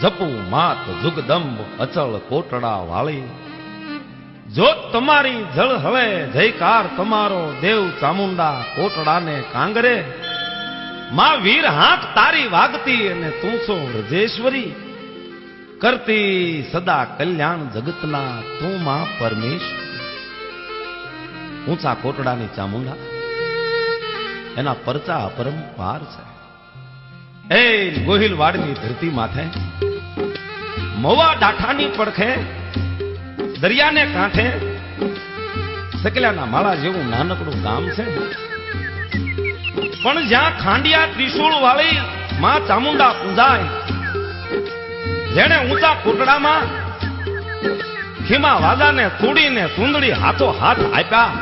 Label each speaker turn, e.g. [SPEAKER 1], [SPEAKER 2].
[SPEAKER 1] જપું માત જુગદંબ અચળ કોટડા વાળી, જોત તમારી જળ હળે જયકાર તમારો દેવ ચામુંડા કોટડાને કાંગરે, માં વીર હાથ તારી વાગતી અને તું છો વ્રજેશ્વરી, કરતી સદા કલ્યાણ જગતના તું માં પરમેશ્વર. ઊંચા કોટડાની ચામુંડા એના પરચા અપરંપાર છે. એ ગોહિલવાડની ધરતી માથે મોવા ડાઠાની પડખે દરિયાને કાંઠે સકલાના માળા જેવું નાનકડું ગામ છે, પણ જ્યાં ખાંડિયા ત્રિશુળ વાળી માં ચામુંડા પૂજાય, જેણે ઊંચા કોટડામાં ખીમા વાદાને તોડીને સુંદડી હાથો હાથ આપ્યા,